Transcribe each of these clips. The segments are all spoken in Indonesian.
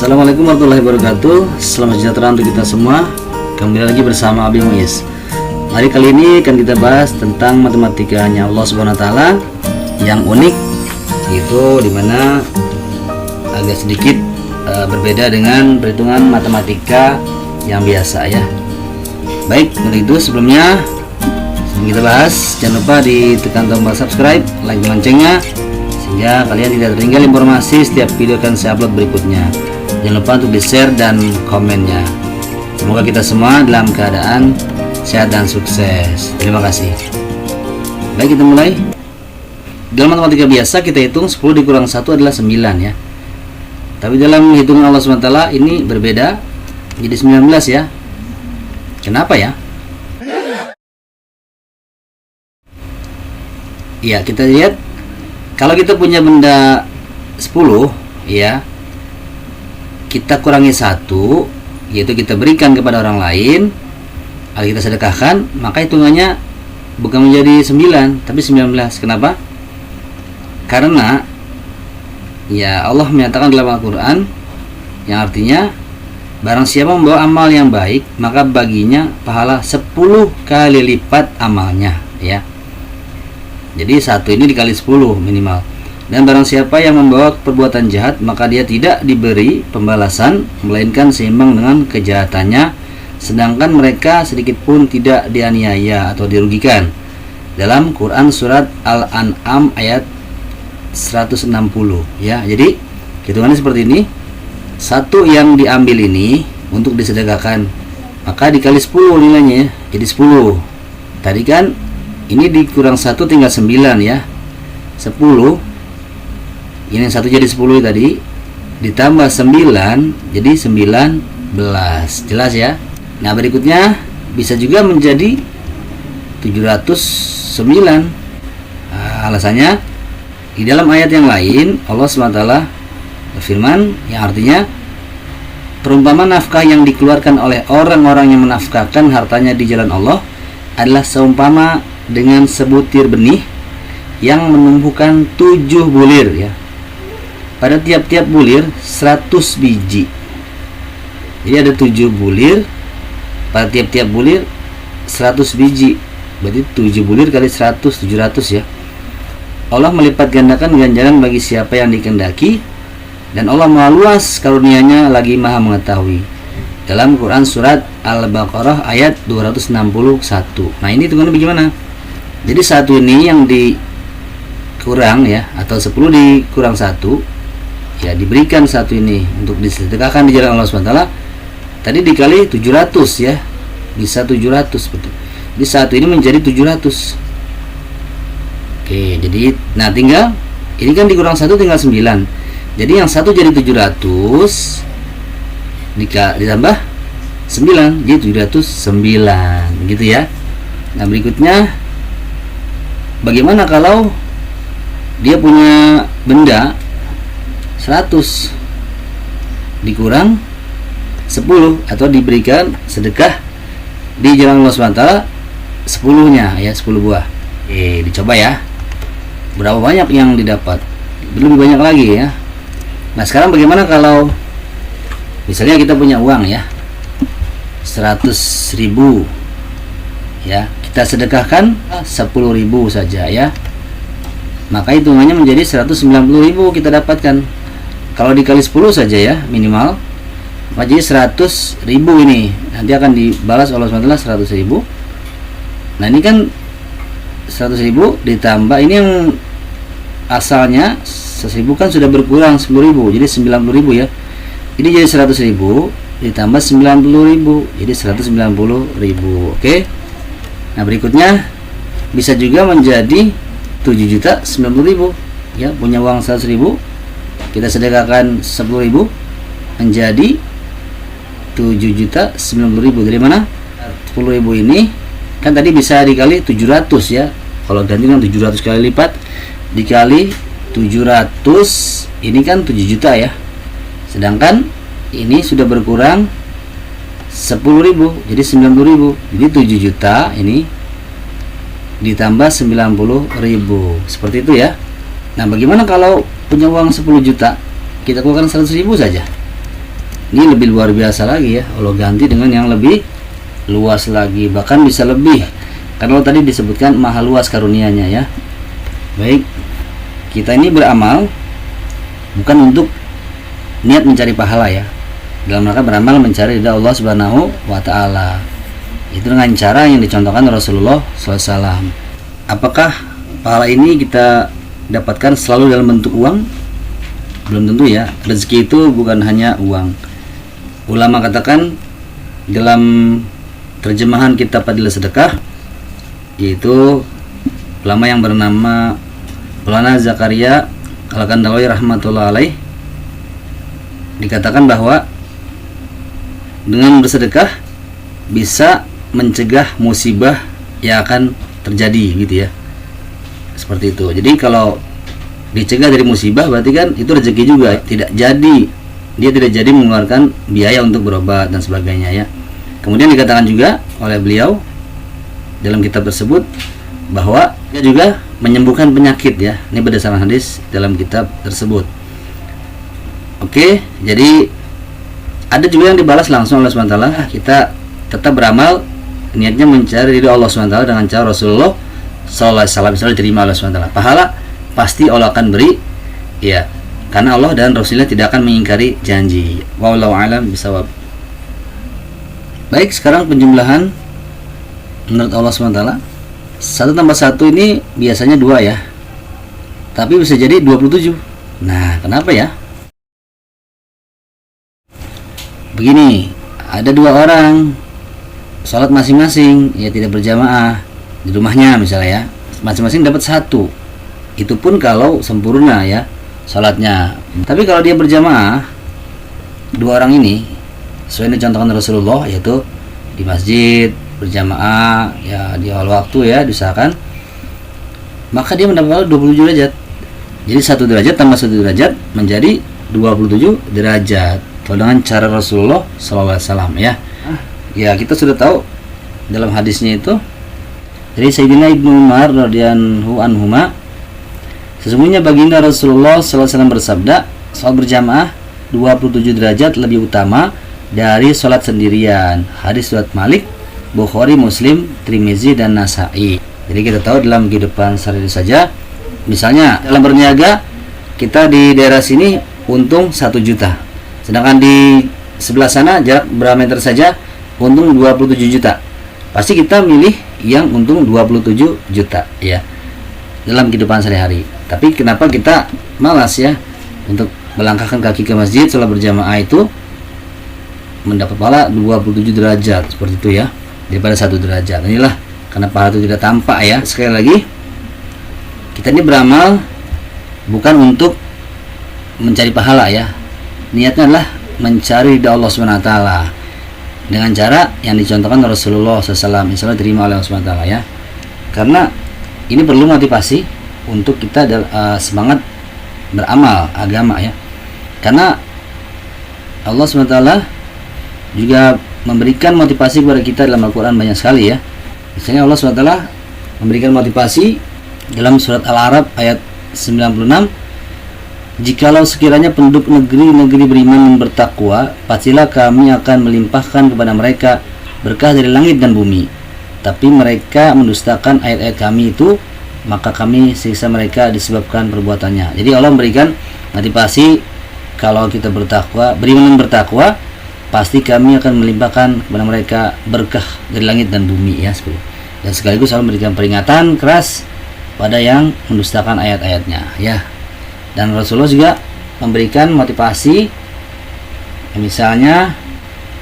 Assalamualaikum warahmatullahi wabarakatuh. Selamat sejahtera untuk kita semua. Kembali lagi bersama Abi Muiz. Hari kali ini akan kita bahas tentang matematikanya Allah Subhanahu wa taala yang unik, yaitu dimana agak sedikit berbeda dengan perhitungan matematika yang biasa ya. Baik, untuk itu sebelum kita bahas, jangan lupa ditekan tombol subscribe, like loncengnya, sehingga kalian tidak tertinggal informasi setiap video akan saya upload berikutnya. Jangan lupa untuk di-share dan komennya. Semoga kita semua dalam keadaan sehat dan sukses. Terima kasih. Baik, kita mulai. Dalam matematika biasa kita hitung 10 dikurang 1 adalah 9 ya. Tapi dalam hitungan Allah SWT ini berbeda, jadi 19 ya. Kenapa ya? Ya, kita lihat kalau kita punya benda 10 ya, kita kurangi 1, yaitu kita berikan kepada orang lain atau kita sedekahkan, maka hitungannya bukan menjadi 9 tapi 19. Kenapa? Karena ya Allah menyatakan dalam Al-Quran yang artinya barang siapa membawa amal yang baik, maka baginya pahala 10 kali lipat amalnya ya. Jadi 1 ini dikali 10 minimal. Dan barang siapa yang membawa perbuatan jahat, maka dia tidak diberi pembalasan, melainkan seimbang dengan kejahatannya, sedangkan mereka sedikit pun tidak dianiaya atau dirugikan. Dalam Quran surat Al-An'am ayat 160 ya. Jadi hitungannya seperti ini. 1 yang diambil ini untuk disedekahkan, maka dikali 10 nilainya, jadi 10. Tadi kan ini dikurang 1 tinggal 9 ya. 10 ini 1 jadi 10 tadi, ditambah 9 jadi 19. Jelas ya. Nah, berikutnya bisa juga menjadi 709. Alasannya di dalam ayat yang lain Allah SWT berfirman yang artinya perumpamaan nafkah yang dikeluarkan oleh orang-orang yang menafkahkan hartanya di jalan Allah adalah seumpama dengan sebutir benih yang menumbuhkan 7 bulir ya. Pada tiap-tiap bulir 100 biji. Jadi ada 7 bulir, pada tiap-tiap bulir 100 biji. Berarti 7 bulir kali 100, 700 ya. Allah melipat gandakan ganjaran bagi siapa yang dikehendaki, dan Allah Maha Luas karunia-Nya lagi Maha mengetahui. Dalam Quran surat Al-Baqarah ayat 261. Nah, ini hitungannya bagaimana? Jadi 1 ini yang dikurang ya, atau 10 dikurang 1 ya, diberikan 1 ini untuk disedekahkan di jalan Allah SWT. Tadi dikali 700 ya, bisa 700 betul. Jadi 1 ini menjadi 700. Oke, jadi nah tinggal ini kan dikurang 1 tinggal 9. Jadi yang 1 jadi 700 ditambah 9 jadi 709 gitu ya. Nah, berikutnya bagaimana kalau dia punya benda 100 dikurang 10 atau diberikan sedekah di jalan Allah SWT 10-nya ya, 10 buah. Oke, dicoba ya. Berapa banyak yang didapat? Lebih banyak lagi ya. Nah, sekarang bagaimana kalau misalnya kita punya uang ya 100.000 ya, kita sedekahkan 10.000 saja ya, maka hitungannya menjadi 190.000 kita dapatkan. Kalau dikali 10 saja ya minimal, maka jadi 100.000 ini nanti akan dibalas oleh Allah SWT 100.000. Nah, ini kan 100.000 ditambah ini yang asalnya 100.000 kan sudah berkurang 10.000 jadi 90.000 ya. Ini jadi 100.000 ditambah 90.000 jadi 190.000. Oke. Nah, berikutnya bisa juga menjadi 7.090.000 ya. Punya uang 100.000, kita sedekahkan 10.000 menjadi 7.090.000. Dari mana? 10.000 ini kan tadi bisa dikali 700 ya. Kalau ganti kan 700 kali lipat dikali 700, ini kan 7 juta ya. Sedangkan ini sudah berkurang 10.000 jadi 90.000. Jadi 7 juta ini ditambah 90.000. Seperti itu ya. Nah, bagaimana kalau punya uang 10 juta, kita keluarkan 100.000 saja. Ini lebih luar biasa lagi ya, Allah ganti dengan yang lebih luas lagi, bahkan bisa lebih, karena Allah tadi disebutkan maha luas karunianya ya. Baik, kita ini beramal bukan untuk niat mencari pahala ya, dalam rangka beramal mencari ridha Allah Subhanahu wa Ta'ala. Itu dengan cara yang dicontohkan Rasulullah SAW. Apakah pahala ini kita dapatkan selalu dalam bentuk uang? Belum tentu ya. Rezeki itu bukan hanya uang. Ulama katakan dalam terjemahan kitab Fadilah Sedekah, yaitu ulama yang bernama Maulana Zakaria Al-Kandalawi rahmatullah alaih, dikatakan bahwa dengan bersedekah bisa mencegah musibah yang akan terjadi gitu ya, seperti itu. Jadi kalau dicegah dari musibah berarti kan itu rezeki juga, dia tidak jadi mengeluarkan biaya untuk berobat dan sebagainya ya. Kemudian dikatakan juga oleh beliau dalam kitab tersebut bahwa dia juga menyembuhkan penyakit ya. Ini berdasarkan hadis dalam kitab tersebut. Oke, jadi ada juga yang dibalas langsung oleh SWT. Kita tetap beramal niatnya mencari ridho Allah SWT dengan cara Rasulullah SAW, misalnya diterima oleh SWT. Pahala pasti Allah akan beri ya, karena Allah dan Rasulnya tidak akan mengingkari janji. Wallahu a'lam bishawab. Baik, sekarang penjumlahan menurut Allah SWT. 1 tambah 1 ini biasanya 2 ya, tapi bisa jadi 27. Nah, kenapa ya? Begini, ada 2 orang sholat masing-masing ya, tidak berjamaah di rumahnya misalnya ya, masing-masing dapat 1. Itu pun kalau sempurna ya sholatnya. Tapi kalau dia berjamaah, 2 orang ini sesuai dicontohkan Rasulullah, yaitu di masjid berjamaah ya di awal waktu ya diusahakan, maka dia mendapat 27 derajat. Jadi 1 derajat tambah 1 derajat menjadi 27 derajat. Kalau dengan cara Rasulullah SAW ya. Ya, kita sudah tahu dalam hadisnya itu dari Sayyidina Ibnu Umar radhiyallahu anhuma, sesungguhnya baginda Rasulullah SAW bersabda, salat berjamaah 27 derajat lebih utama dari salat sendirian. Hadis riwayat Malik, Bukhari, Muslim, Tirmizi dan Nasa'i. Jadi kita tahu dalam kehidupan sehari-hari saja, misalnya dalam berniaga, kita di daerah sini untung 1 juta, sedangkan di sebelah sana jarak berapa meter saja untung 27 juta. Pasti kita milih yang untung 27 juta ya dalam kehidupan sehari-hari. Tapi kenapa kita malas ya untuk melangkahkan kaki ke masjid sholat berjamaah itu mendapat pahala 27 derajat seperti itu ya, daripada 1 derajat. Inilah kenapa hal itu tidak tampak ya. Sekali lagi, kita ini beramal bukan untuk mencari pahala ya, niatnya adalah mencari ridha Allah SWT dengan cara yang dicontohkan Rasulullah SAW, misalnya terima oleh Allah SWT ya. Karena ini perlu motivasi untuk kita semangat beramal agama ya, karena Allah SWT juga memberikan motivasi kepada kita dalam Al-Quran banyak sekali ya. Misalnya Allah SWT memberikan motivasi dalam surat Al-A'raf ayat 96, jikalau sekiranya penduduk negeri-negeri beriman dan bertakwa, pastilah kami akan melimpahkan kepada mereka berkah dari langit dan bumi. Tapi mereka mendustakan ayat-ayat kami itu, maka kami siksa mereka disebabkan perbuatannya. Jadi Allah memberikan motivasi, kalau kita bertakwa, beriman dan bertakwa, pasti kami akan melimpahkan kepada mereka berkah dari langit dan bumi ya. Dan sekaligus Allah memberikan peringatan keras pada yang mendustakan ayat-ayatnya ya. Dan Rasulullah juga memberikan motivasi, misalnya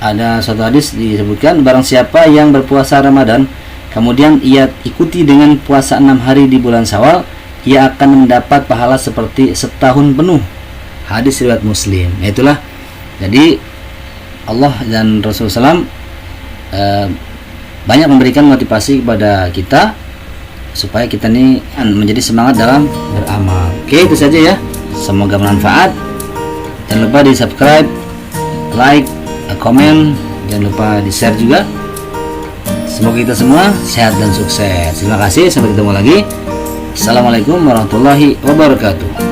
ada suatu hadis disebutkan, barang siapa yang berpuasa Ramadan kemudian ia ikuti dengan puasa 6 hari di bulan Syawal, ia akan mendapat pahala seperti setahun penuh. Hadis riwayat Muslim. Itulah jadi Allah dan Rasulullah SAW banyak memberikan motivasi kepada kita supaya kita ini menjadi semangat dalam beramal. Oke, itu saja ya. Semoga bermanfaat. Jangan lupa di subscribe, like, komen, jangan lupa di share juga. Semoga kita semua sehat dan sukses. Terima kasih, sampai ketemu lagi. Assalamualaikum warahmatullahi wabarakatuh.